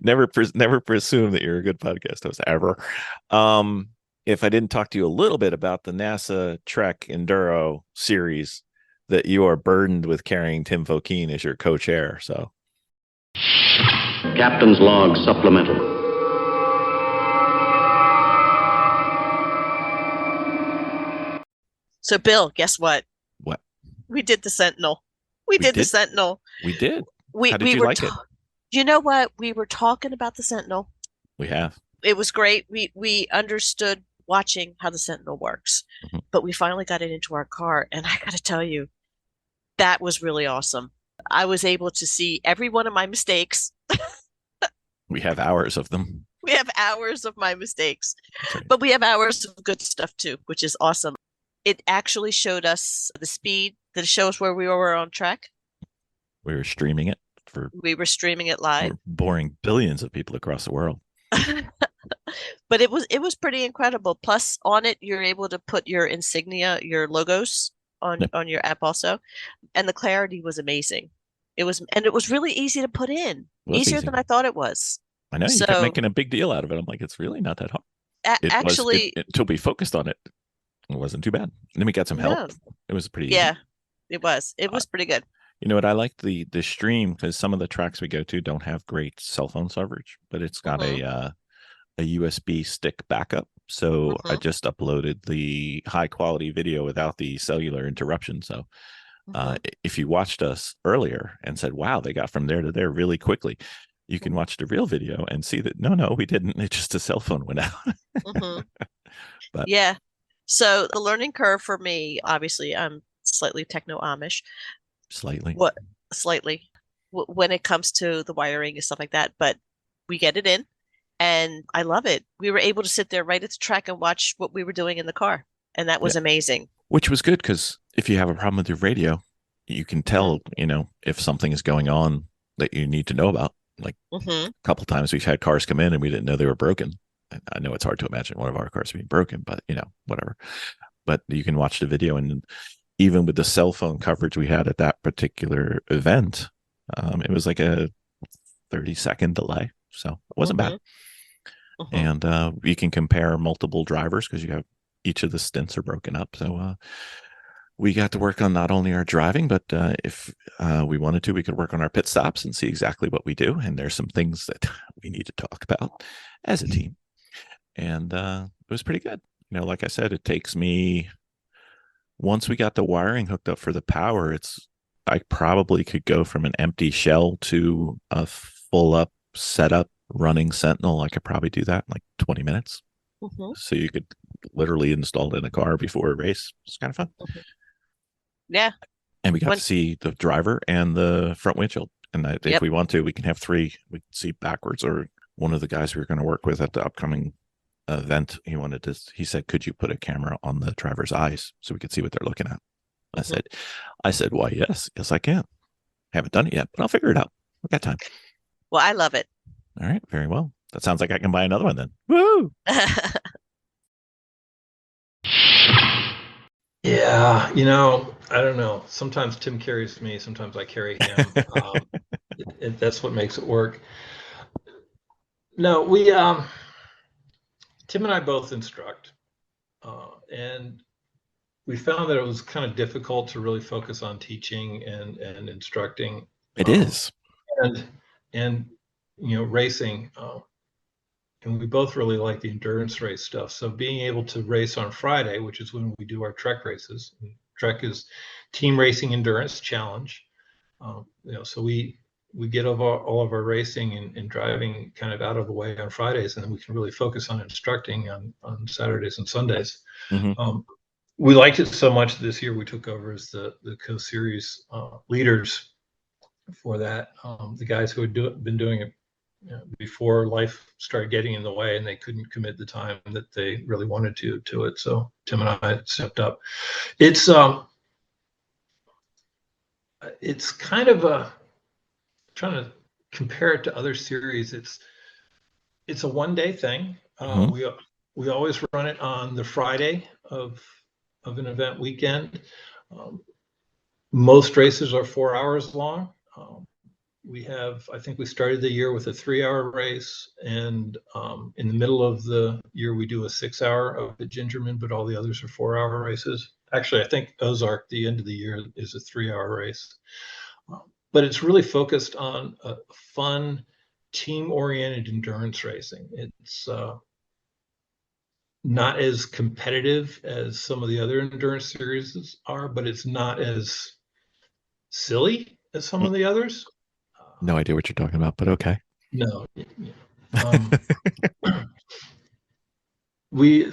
never presume that you're a good podcast host ever. If I didn't talk to you a little bit about the NASA TREC Enduro series that you are burdened with carrying Tim Fokine as your co-chair. So, Captain's log supplemental. So, Bill, guess what? What? We did the Sentinel. We did the Sentinel. We did. How did you like it? You know what? We were talking about the Sentinel. We have. It was great. We understood watching how the Sentinel works, but we finally got it into our car, and I got to tell you, that was really awesome. I was able to see every one of my mistakes. We have hours of them. We have hours of my mistakes, but we have hours of good stuff too, which is awesome. It actually showed us the speed. Did it show us where we were on track? We were streaming it We were streaming it live, boring billions of people across the world. but it was pretty incredible. Plus, on it, you're able to put your insignia, your logos on your app also, and the clarity was amazing. It was really easy to put in, easier than I thought it was. I know, you kept making a big deal out of it. I'm like, it's really not that hard. Until we focused on it, it wasn't too bad. And then we got some help. It was pretty easy. Yeah, it was pretty good. You know what? I like the stream, because some of the tracks we go to don't have great cell phone coverage, but it's got a USB stick backup. So I just uploaded the high quality video without the cellular interruption. So if you watched us earlier and said, wow, they got from there to there really quickly, you can watch the real video and see that no, we didn't. It's just a cell phone went out. But yeah. So the learning curve for me, obviously, I'm slightly techno-Amish. Slightly. When it comes to the wiring and stuff like that, but we get it in, and I love it. We were able to sit there right at the track and watch what we were doing in the car, and that was amazing. Which was good, because if you have a problem with your radio, you can tell, if something is going on that you need to know about. Like a couple times we've had cars come in and we didn't know they were broken. I know it's hard to imagine one of our cars being broken, but whatever. But you can watch the video, and even with the cell phone coverage we had at that particular event, it was like a 30-second delay. So it wasn't bad. And you can compare multiple drivers, because you have each of the stints are broken up. So we got to work on not only our driving, but if we wanted to, we could work on our pit stops and see exactly what we do. And there's some things that we need to talk about as a team. And it was pretty good. Like I said, it takes me, once we got the wiring hooked up for the power, I probably could go from an empty shell to a full up setup running Sentinel. I could probably do that in like 20 minutes. So you could literally install it in a car before a race. It's kind of fun. Yeah. And we got to see the driver and the front windshield. And if we want to, we can have three. We can see backwards. Or one of the guys we were going to work with at the upcoming event, he said, could you put a camera on the driver's eyes so we could see what they're looking at? I said, why, yes, I can. Haven't done it yet, but I'll figure it out. I've got time. Well, I love it. All right, very well. That sounds like I can buy another one then. Woo! Yeah, I don't know. Sometimes Tim carries me, sometimes I carry him. That's what makes it work. No, Tim and I both instruct, and we found that it was kind of difficult to really focus on teaching and instructing. It is. And racing. And we both really like the endurance race stuff. So being able to race on Friday, which is when we do our TREC races. TREC is Team Racing Endurance Challenge. So we get all of our racing and driving kind of out of the way on Fridays, and then we can really focus on instructing on Saturdays and Sundays. Mm-hmm. We liked it so much this year we took over as the co-series leaders for that. The guys who had been doing it before life started getting in the way and they couldn't commit the time that they really wanted to it. So Tim and I stepped up. It's kind of trying to compare it to other series. It's a one-day thing. We always run it on the Friday of an event weekend. Most races are 4 hours long. I think we started the year with a 3-hour race, and in the middle of the year we do a 6-hour of the Gingerman, but all the others are 4-hour races. Actually, I think Ozark, the end of the year, is a 3-hour race. But it's really focused on a fun, team-oriented endurance racing. It's not as competitive as some of the other endurance series are, but it's not as silly as some of the others. No idea what you're talking about, but okay. No. We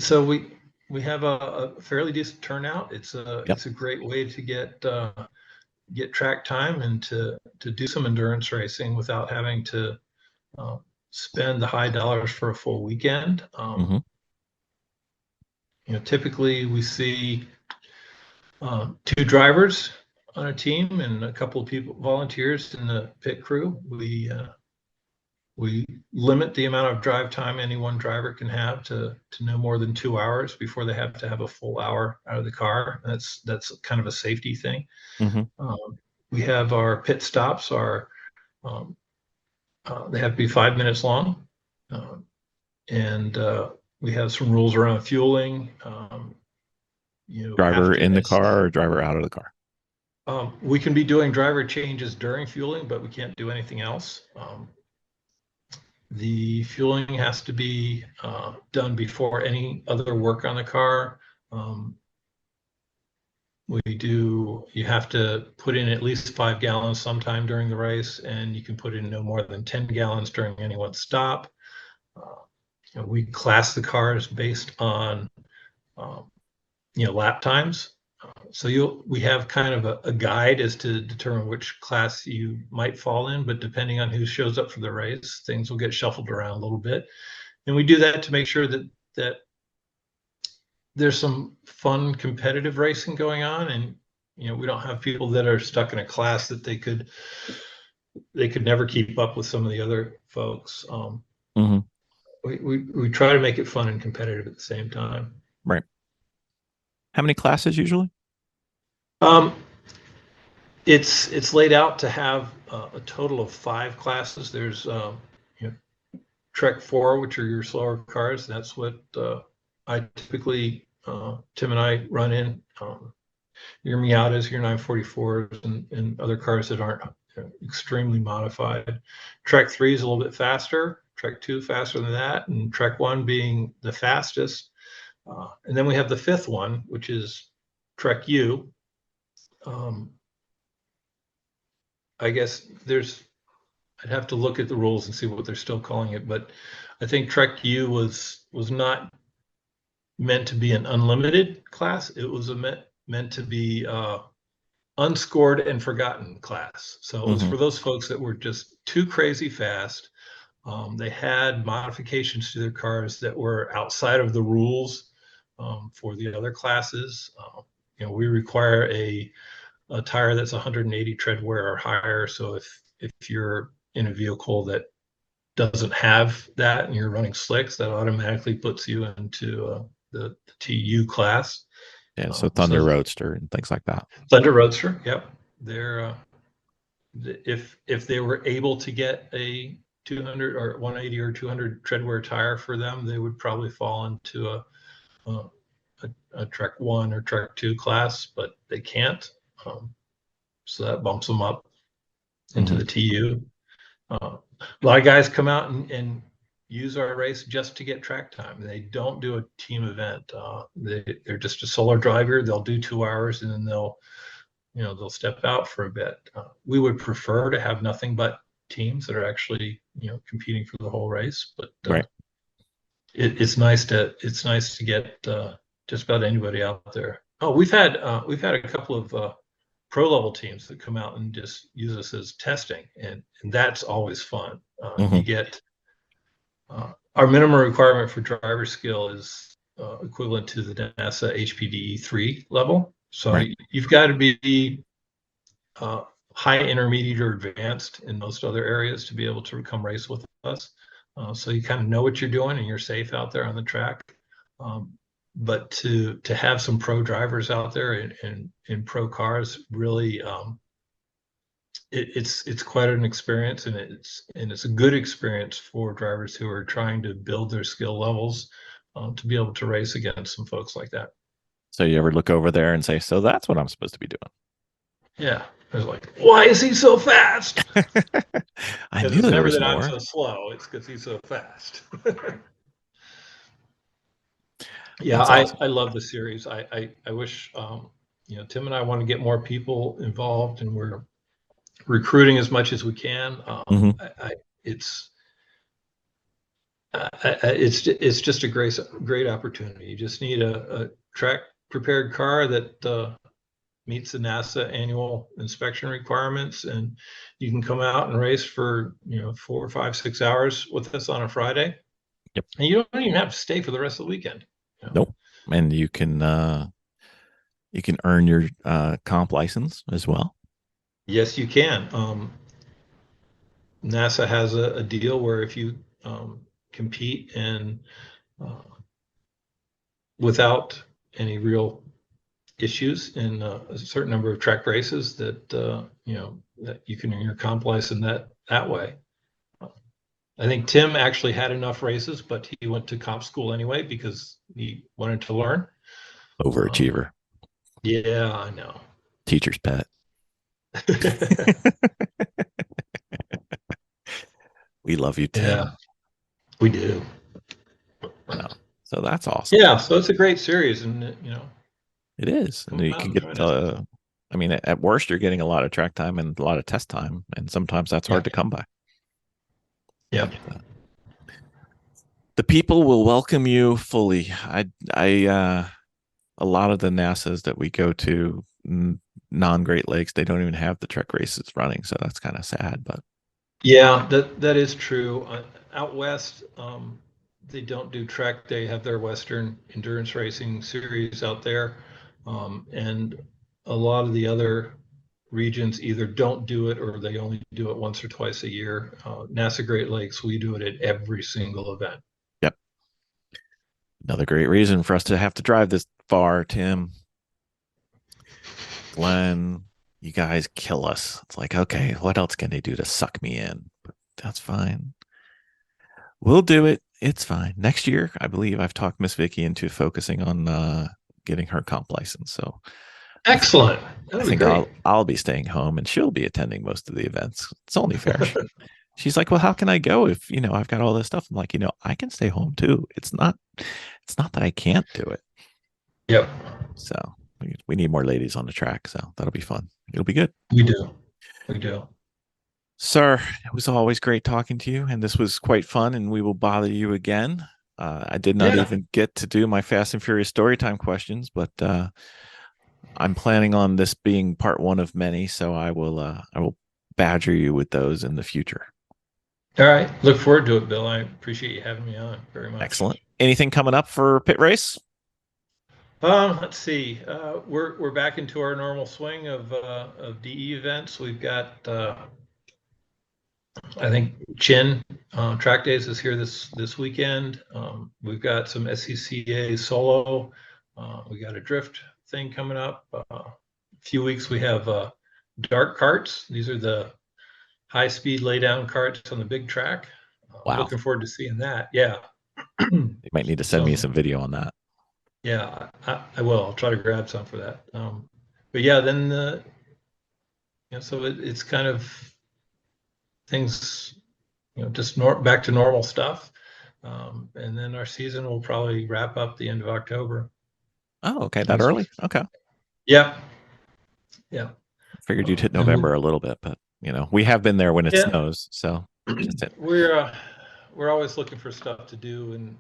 have a fairly decent turnout. It's a great way to get track time and to do some endurance racing without having to spend the high dollars for a full weekend. Typically we see 2 drivers on a team and a couple of people, volunteers in the pit crew. We limit the amount of drive time any one driver can have to no more than 2 hours before they have to have a full hour out of the car. That's kind of a safety thing. We have our pit stops they have to be 5 minutes long, and we have some rules around fueling. Driver in the car or driver out of the car? We can be doing driver changes during fueling, but we can't do anything else. The fueling has to be done before any other work on the car. You have to put in at least 5 gallons sometime during the race, and you can put in no more than 10 gallons during any one stop. We class the cars based on lap times. So we have kind of a guide as to determine which class you might fall in, but depending on who shows up for the race, things will get shuffled around a little bit. And we do that to make sure that there's some fun competitive racing going on, and we don't have people that are stuck in a class that they could never keep up with some of the other folks. We try to make it fun and competitive at the same time. Right. How many classes usually? It's laid out to have a total of 5 classes. There's TREC 4, which are your slower cars. That's what I typically Tim and I run in. Your Miatas, your 944s, and other cars that aren't extremely modified. TREC 3 is a little bit faster. TREC 2 faster than that, and TREC 1 being the fastest. And then we have the 5th one, which is TREC U. I guess I'd have to look at the rules and see what they're still calling it, but I think TREC U was not meant to be an unlimited class. It was meant to be unscored and forgotten class. So it was for those folks that were just too crazy fast. They had modifications to their cars that were outside of the rules for the other classes. We require a tire that's 180 tread wear or higher. So if you're in a vehicle that doesn't have that and you're running slicks, that automatically puts you into the TU class. Yeah, so Thunder Roadster and things like that. Thunder Roadster, yep. They're if they were able to get a 200 or 180 or 200 tread wear tire for them, they would probably fall into a TREC 1 or TREC 2 class, but they can't. So that bumps them up into the TU. A lot of guys come out and use our race just to get track time. They don't do a team event. They're just a solo driver. They'll do 2 hours and then they'll step out for a bit. We would prefer to have nothing but teams that are actually competing for the whole race, but right. It's nice to get just about anybody out there. Oh, we've had a couple of pro level teams that come out and just use us as testing, and that's always fun. You get our minimum requirement for driver skill is equivalent to the NASA HPDE 3 level. So right. You've got to be high, intermediate, or advanced in most other areas to be able to come race with us. So you kind of know what you're doing and you're safe out there on the track. But to have some pro drivers out there in pro cars, really, it's quite an experience, and it's a good experience for drivers who are trying to build their skill levels to be able to race against some folks like that. So you ever look over there and say, so that's what I'm supposed to be doing? Yeah. I was like, why is he so fast? I knew there was more. I'm so slow. It's because he's so fast. Yeah, awesome. I love the series. I wish Tim and I want to get more people involved, and we're recruiting as much as we can. It's just a great opportunity. You just need a track prepared car that meets the NASA annual inspection requirements, and you can come out and race for 4, 5, 6 hours with us on a Friday. Yep. And you don't even have to stay for the rest of the weekend. Nope. And you can earn your comp license as well. Yes, you can. NASA has a deal where if you compete and without any real issues in a certain number of track races, that that you can earn your comp license that way. I think Tim actually had enough races, but he went to comp school anyway because he wanted to learn. Overachiever. Yeah, I know. Teacher's pet. We love you, Tim. Yeah, we do. No. So that's awesome. Yeah, so it's a great series, and it is. And you can get I mean, at worst, you're getting a lot of track time and a lot of test time, and sometimes that's hard to come by. Yeah. The people will welcome you fully. A lot of the NASAs that we go to, non-Great Lakes, they don't even have the TREC races running, so that's kind of sad. But yeah, that is true. Out west, they don't do TREC. They have their Western Endurance Racing Series out there, and a lot of the other regions either don't do it or they only do it once or twice a year. NASA Great Lakes, we do it at every single event. Yep. Another great reason for us to have to drive this far, Tim. Glenn, you guys kill us. It's like, okay, what else can they do to suck me in? But that's fine. We'll do it. It's fine. Next year, I believe I've talked Miss Vicky into focusing on getting her comp license. So excellent. I think I'll be staying home and she'll be attending most of the events. It's only fair. She's like, well, how can I go if I've got all this stuff? I'm like, I can stay home too. It's not that I can't do it. Yep. So we need more ladies on the track, so that'll be fun. It'll be good. We do. Sir, it was always great talking to you, and this was quite fun, and we will bother you again. I did not even get to do my Fast and Furious Storytime questions, but I'm planning on this being part one of many, so I will badger you with those in the future. All right. Look forward to it, Bill. I appreciate you having me on very much. Excellent. Anything coming up for Pit Race? Let's see. We're back into our normal swing of DE events. We've got I think Chin Track Days is here this weekend. We've got some SCCA solo. We got a drift thing coming up. A few weeks we have dark carts. These are the high-speed lay-down carts on the big track. Wow. Looking forward to seeing that. Yeah. You might need to send me some video on that. Yeah, I will. I'll try to grab some for that. But yeah, then so it's kind of things, just back to normal stuff. And then our season will probably wrap up the end of October. Oh, okay, that early. Okay, Yeah, yeah. figured you'd hit And November a little bit, but we have been there when it yeah, snows, so just it. we're always looking for stuff to do in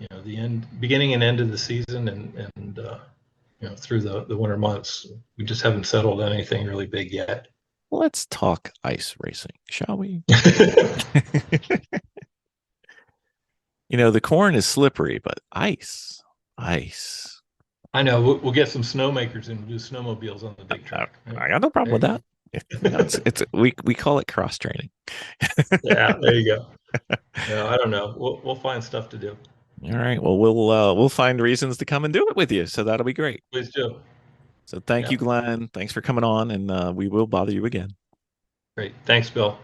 the beginning and end of the season, and through the winter months. We just haven't settled on anything really big yet. Let's talk ice racing, shall we? The corn is slippery, but ice. I know we'll get some snowmakers and do snowmobiles on the big track. I got no problem with that. We call it cross training. Yeah, there you go. Yeah, I don't know. We'll find stuff to do. All right. Well, we'll find reasons to come and do it with you, so that'll be great. Please do. So thank Yeah. you, Glenn. Thanks for coming on, and we will bother you again. Great. Thanks, Bill.